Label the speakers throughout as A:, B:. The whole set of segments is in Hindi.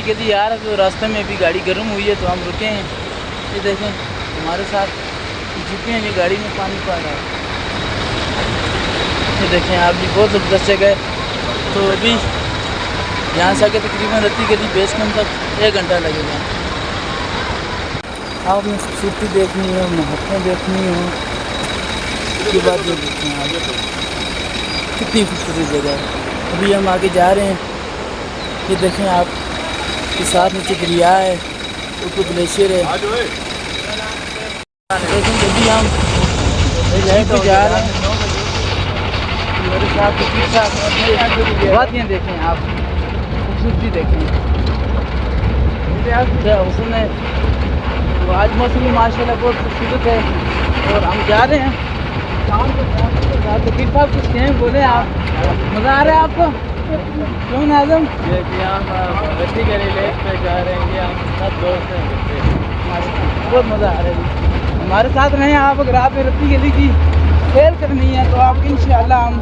A: रत्ती के लिए आ रहे तो रास्ते में भी गाड़ी गर्म हुई है तो हम रुके हैं। ये देखें हमारे साथ झुके हैं, ये गाड़ी में पानी पा रहा है। ये देखें आप भी बहुत ज़बरदस्त जगह है। तो अभी यहाँ से आके तकरीबन रत्ती के लिए बेस कैंप तक 1 घंटा लगेगा। आपने खूबसूरती देखनी है, महत्वपूर्ण देखनी है, उसके बाद ये देखते हैं आगे कितनी खूबसूरत जगह है। अभी हम आगे जा रहे हैं। ये देखें आप के साथ नीचे दरिया है, ऊपर ग्लेशियर है। लेकिन अभी हम यहीं पे जा रहे हैं। मेरे साथ वादियाँ देखें आप, खूबसूरती देखें। उसने तो आज मौसम माशाल्लाह बहुत खूबसूरत है और हम जा रहे हैं शाम को। तकीर साहब कुछ कहें, बोले आप, मज़ा आ रहा है आपको? क्यों नाज़म?
B: ये कि हम रत्ती के लेक पे जा रहे हैं, हम सब दोस्त हैं।
A: बहुत मज़ा आ रहा है। हमारे साथ रहें आप। अगर आप रत्ती गली की सैर करनी है तो आप इंशाअल्लाह हम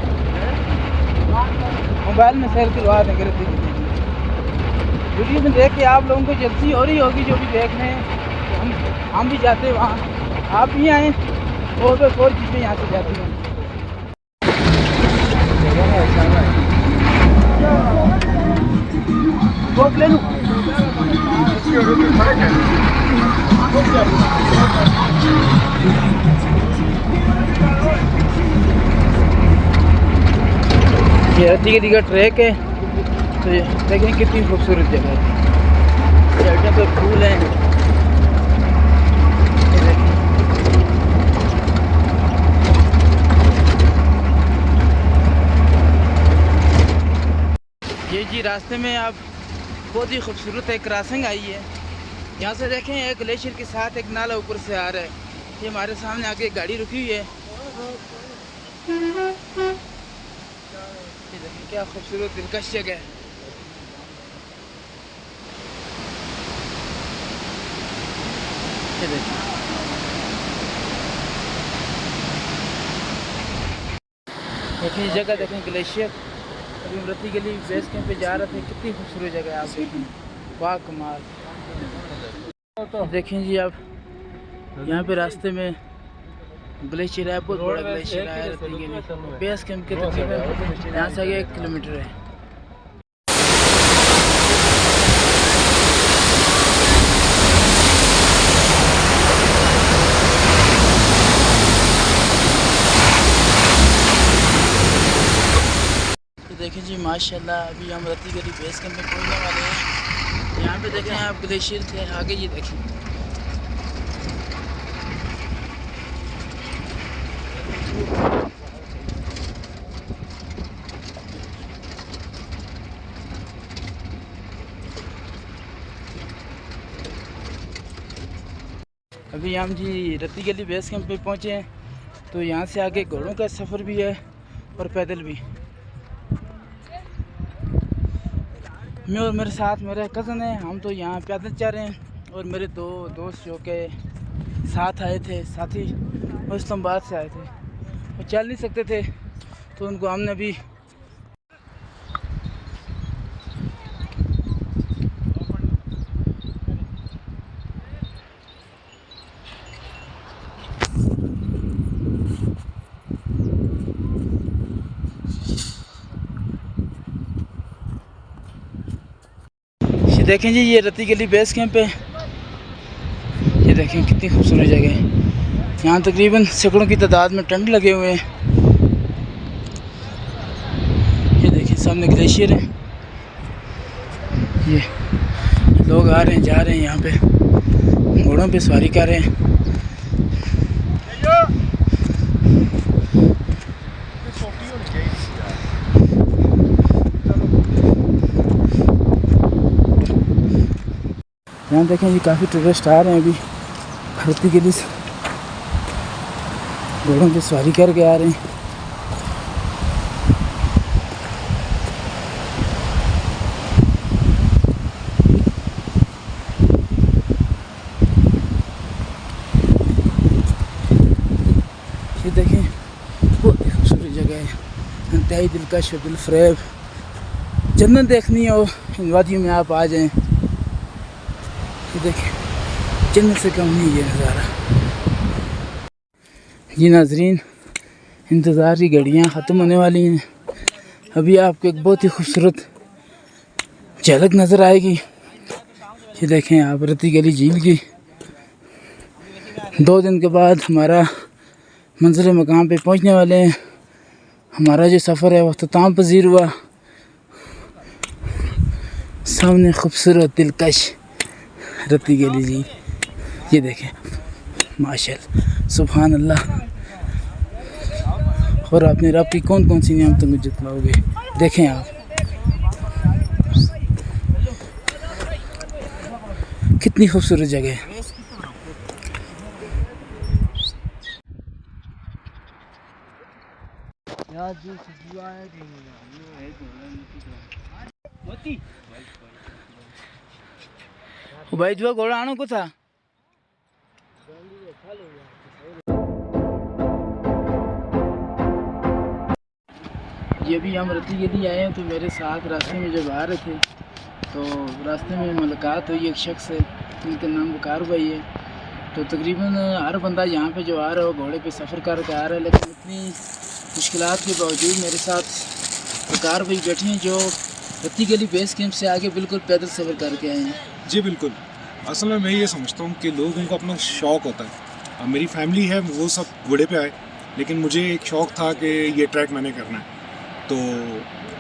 A: मोबाइल में सैर करवा देंगे रत्ती गली की। वीडियो में देख के आप लोगों को जल्दी हो रही होगी जो भी देख रहे हैं। हम भी जाते हैं वहाँ, आप भी आएँ और चीज़ें यहाँ से जाती हैं। ले लूँ ये रत्ती गली का ट्रैक है। तो ये देखें कितनी खूबसूरत जगह है। साइडों पे फूल हैं। ये जी रास्ते में आप बहुत ही खूबसूरत एक क्रॉसिंग आई है। यहाँ से देखें एक ग्लेशियर के साथ एक नाला ऊपर से आ रहा है। ये हमारे सामने आगे एक गाड़ी रुकी हुई है। ये देखें क्या खूबसूरत दिलकश जगह है। ये देखें ये जगह देखें ग्लेशियर। अभी हम रत्ती गली बेस कैंप पे जा रहे थे। कितनी खूबसूरत जगह है आप देखें, वाह कमाल। देखें जी आप यहाँ पे रास्ते में ग्लेशियर है, बहुत बड़ा ग्लेशियर है रत्ती गली। बेस कैंप के तकरीबन यहाँ से आगे 1 किलोमीटर है। देखें जी माशाल्लाह अभी हम रत्ती गली बेस कैंप में पहुंचने वाले हैं। यहाँ पे देखें आप ग्लेशियर थे आगे, ये देखें अभी हम जी रत्ती गली बेस कैंप पे पहुँचे हैं। तो यहाँ से आगे घोड़ों का सफ़र भी है और पैदल भी। मैं और मेरे साथ मेरे कज़न है, हम तो यहाँ पैदल जा रहे हैं। और मेरे 2 दोस्त जो के साथ आए थे, साथी वो इस्लामाबाद से आए थे, वो चल नहीं सकते थे तो उनको हमने भी देखें जी ये रत्ती गली बेस कैंप है। ये देखें कितनी खूबसूरत जगह है। यहाँ तकरीबन सैकड़ों की तादाद में टेंट लगे हुए हैं। ये देखिए सामने ग्लेशियर है। ये लोग आ रहे हैं जा रहे हैं, यहाँ पे घोड़ों पे सवारी कर रहे हैं। यहाँ देखें जी काफ़ी टूरिस्ट आ रहे हैं अभी रत्ती गली से, घोड़ों पे सवारी करके आ रहे हैं। ये देखें बहुत ही खूबसूरत जगह है, इंतहाई दिलकश दिलफरेब। जन्नत देखनी हो इन वादियों में आप आ जाएं। ये देखिए जन्नत से कम नहीं ये नज़ारा। जी नाजरीन, इंतज़ार की घड़ियाँ ख़त्म होने वाली हैं। अभी आपको एक बहुत ही खूबसूरत झलक नज़र आएगी। ये देखें आप रत्ती गली झील की। 2 दिन के बाद हमारा मंजिल मकाम पे पहुंचने वाले हैं। हमारा जो सफ़र है वो अख्ताम पजीर हुआ। सामने खूबसूरत दिलकश रत्ती गली झील, ये देखें माशाअल्लाह सुभान अल्लाह। और अपने रब की कौन कौन सी नियामतों को जतलाओगे, देखें आप कितनी खूबसूरत जगह है। भाई जो घोड़ा आनो को था। ये भी हम रत्ती गली आए हैं, तो मेरे साथ रास्ते में जब आ रहे थे तो रास्ते में मुलाकात हुई एक शख्स से, जिनका नाम वकार भाई है। तो तकरीबन हर बंदा यहाँ पे जो आ रहा है वो घोड़े पे सफ़र करके आ रहा है, लेकिन इतनी मुश्किलात के बावजूद मेरे साथ वकार भाई बैठे हैं जो रत्ती गली बेस कैंप से आगे बिल्कुल पैदल सफ़र करके आए हैं।
C: जी बिल्कुल, असल में मैं ये समझता हूँ कि लोगों को अपना शौक़ होता है। अब मेरी फैमिली है वो सब घोड़े पे आए, लेकिन मुझे एक शौक़ था कि ये ट्रैक मैंने करना है। तो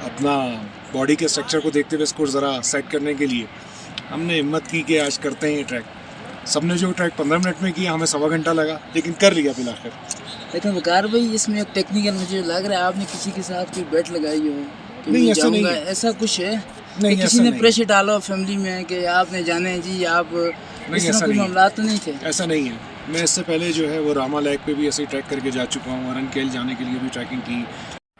C: अपना बॉडी के स्ट्रक्चर को देखते हुए इसको ज़रा सेट करने के लिए हमने हिम्मत की कि आज करते हैं ये ट्रैक। सबने जो ट्रैक 15 मिनट में किया, हमें 1.25 घंटा लगा, लेकिन कर लिया फिर आखिर।
A: लेकिन वकार भाई इसमें एक टेक्निकल मुझे लग रहा है आपने किसी के साथ कोई बेट लगाई हो कि
C: नहीं,
A: मैं
C: ऐसा नहीं
A: जाऊंगा,
C: है।
A: ऐसा कुछ है?
C: नहीं,
A: कि
C: ऐसा
A: किसी ने
C: नहीं।
A: प्रेशर डाला हो फैमिली में कि आपने जाने हैं जी आप,
C: नहीं,
A: इस तरह
C: ऐसा
A: कोई
C: नहीं है।
A: मामला तो नहीं थे?
C: ऐसा नहीं है। मैं इससे पहले जो है वो रामा लेक पे भी ऐसे ही ट्रैक करके जा चुका हूँ, अरन केल जाने के लिए भी ट्रैकिंग की।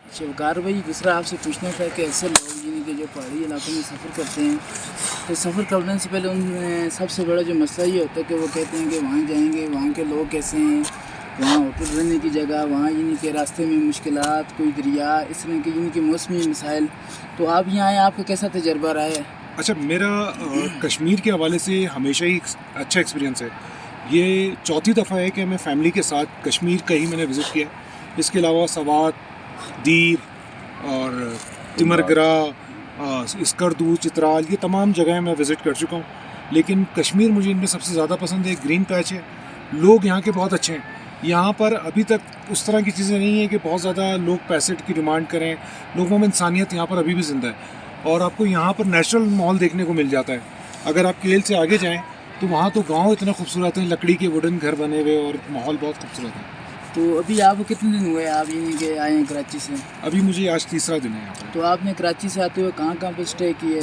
A: अच्छा वकार भाई, दूसरा आपसे पूछना था कि ऐसे लोग जिन्हें के जो पहाड़ी इलाकों में सफ़र करते हैं, तो सफ़र करने से पहले उनमें सबसे बड़ा जो मसला ये होता है कि वो कहते हैं कि वहाँ जाएंगे, वहाँ के लोग कैसे हैं, वहाँ होटल रहने की जगह, वहाँ यानी कि रास्ते में मुश्किलात, कोई दरिया, इस तरह के यानी कि मौसमी मसाइल। तो आप यहाँ आए, आपका कैसा तजर्बा रहा है?
C: अच्छा, मेरा कश्मीर के हवाले से हमेशा ही अच्छा एक्सपीरियंस है। ये 4थी दफ़ा है कि मैं फ़ैमिली के साथ कश्मीर का ही मैंने विज़िट किया। इसके अलावा सवात, दीर और तिमरगरा, स्कर्दू, चित्राल, ये तमाम जगहें मैं विज़िट कर चुका हूँ। लेकिन कश्मीर मुझे इनमें सबसे ज़्यादा पसंद है। ग्रीन पैच है, लोग यहाँ के बहुत अच्छे हैं। यहाँ पर अभी तक उस तरह की चीज़ें नहीं है कि बहुत ज़्यादा लोग पैसे की डिमांड करें। लोगों में इंसानियत यहाँ पर अभी भी ज़िंदा है, और आपको यहाँ पर नेचुरल माहौल देखने को मिल जाता है। अगर आप केल से आगे जाएँ तो वहाँ तो गांव इतने खूबसूरत हैं, लकड़ी के वुडन घर बने हुए, और माहौल बहुत खूबसूरत है।
A: तो अभी आपको कितने दिन हुए आप यानी कि आए हैं कराची से?
C: अभी मुझे आज 3रा दिन है यहाँ पर।
A: तो आपने कराची से आते हुए कहाँ कहाँ पे स्टे किए?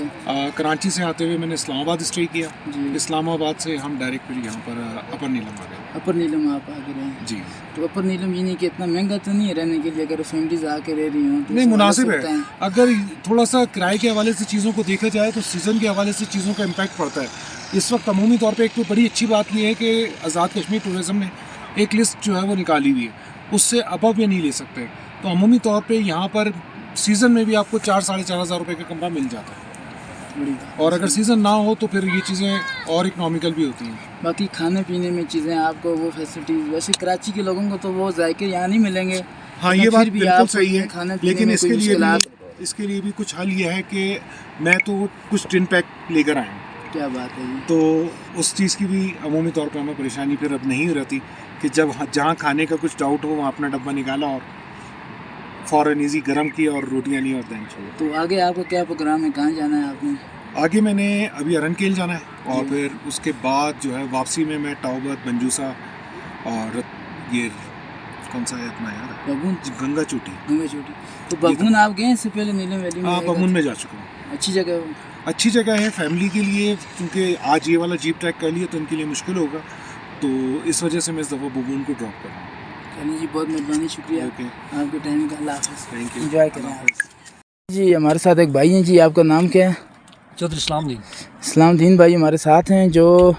C: कराची से आते हुए मैंने इस्लामाबाद स्टे किया
A: जी।
C: इस्लामाबाद से हम डायरेक्ट फिर यहाँ पर अपर नीलम आ गए।
A: अपर नीलम आप आके रहे?
C: जी।
A: तो अपर नीलम यानी कि इतना महंगा तो नहीं है रहने के लिए, अगर फैमिलीज आके रह रही हों तो?
C: नहीं, मुनासिब है।
A: बताएं।
C: अगर थोड़ा सा किराए के हवाले से चीज़ों को देखा जाए तो सीज़न के हवाले से चीज़ों का इम्पैक्ट पड़ता है। इस वक्त अमूमी तौर पे एक तो बड़ी अच्छी बात ये है कि आज़ाद कश्मीर टूरिज़्म ने एक लिस्ट जो है वो निकाली हुई है, उससे अबव ये नहीं ले सकते। तो अमूमी तौर पे यहाँ पर सीज़न में भी आपको 4-4.5 हज़ार रुपये का कमरा मिल जाता है, और अगर सीज़न ना हो तो फिर ये चीज़ें और इकनॉमिकल भी होती हैं।
A: बाकी खाने पीने में चीज़ें आपको वो फैसिलिटीज़, वैसे कराची के लोगों को तो वो जायके यहाँ नहीं मिलेंगे।
C: हाँ,
A: लेकिन
C: ये
A: फिर
C: बात
A: भी
C: बिल्कुल
A: आप
C: सही है,
A: खाने पीने
C: लेकिन
A: में कोई मुश्किलात?
C: इसके लिए भी कुछ हल ये है कि मैं तो कुछ टिन पैक लेकर आया हूँ।
A: क्या बात है जी।
C: तो उस चीज़ की भी अमूमी तौर पर हमें परेशानी फिर अब नहीं रहती कि जब जहाँ खाने का कुछ डाउट हो वहाँ अपना डब्बा निकाला और फ़ौरन ईजी गर्म किया और रोटियाँ ली और दैन छोड़।
A: तो आगे आपका क्या प्रोग्राम है, कहाँ जाना है आपने?
C: आगे मैंने अभी अरन केल जाना है, और फिर उसके बाद जो है वापसी में मैं टाउबत, मंजूसा और ये कौन सा है अपना यार,
A: बबून,
C: गंगा चोटी।
A: गंगा चोटी। तो बबून आप गए इससे पहले नीलम वैली में?
C: हाँ, बबून में जा चुका हूँ।
A: अच्छी जगह है वो?
C: अच्छी जगह है फैमिली के लिए, क्योंकि आज ये वाला जीप ट्रैक कर लिया तो इनके लिए मुश्किल होगा, तो इस वजह से मैं इस दफ़ा बबून को ड्रॉप कर रहा हूँ।
A: चलिए जी, बहुत मेहरबानी, शुक्रिया
C: ओके,
A: आपके टाइम का। अल्लाह हाफ़िज़।
C: Thank you.
A: एंजॉय करें आप जी। हमारे साथ एक भाई हैं जी, आपका नाम क्या है?
B: चौधरी इस्लामुद्दीन।
A: इस्लामुद्दीन भाई हमारे साथ हैं, जो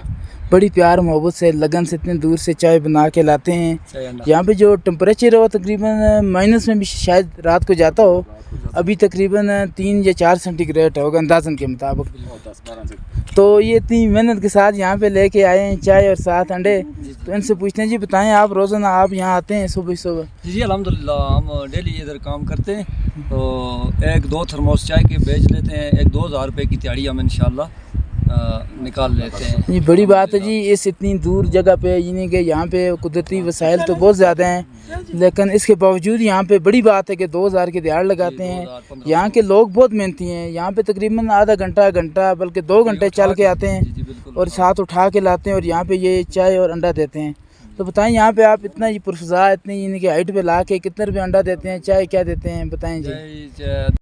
A: बड़ी प्यार मोहब्बत से लगन से इतने दूर से चाय बना के लाते हैं। यहाँ पे जो टेम्परेचर है वो तकरीबन माइनस में भी शायद रात को जाता हो, अभी तकरीबन 3 या 4 सेंटीग्रेड होगा अंदाज़न के मुताबिक। तो ये इतनी मेहनत के साथ यहाँ पे लेके आए हैं चाय और साथ अंडे। तो इनसे पूछते हैं जी, बताएं आप रोज़ाना आप यहाँ आते हैं सुबह सुबह?
D: जी अल्हम्दुलिल्लाह हम डेली इधर काम करते हैं, तो 1-2 थर्मोस चाय के बेच लेते हैं, 1-2 हज़ार रुपये की दिहाड़ी हम इंशाल्लाह निकाल लेते हैं।
A: ये बड़ी बात है जी, इस इतनी दूर जगह पे, यानी कि यहाँ पे कुदरती वसाइल तो बहुत ज़्यादा हैं, लेकिन इसके बावजूद यहाँ पे बड़ी बात है कि 2000 के दिहाड़ लगाते हैं। यहाँ के लोग बहुत मेहनती हैं, यहाँ पे तकरीबन आधा घंटा बल्कि 2 घंटे चल के आते हैं और साथ उठा के लाते हैं और यहाँ पे ये चाय और अंडा देते हैं। तो बताएं यहाँ पे आप इतना ये पुरफज़ा इतनी यानी कि हाइट पे ला के कितने रुपये अंडा देते हैं, चाय क्या देते हैं, बताएं जी।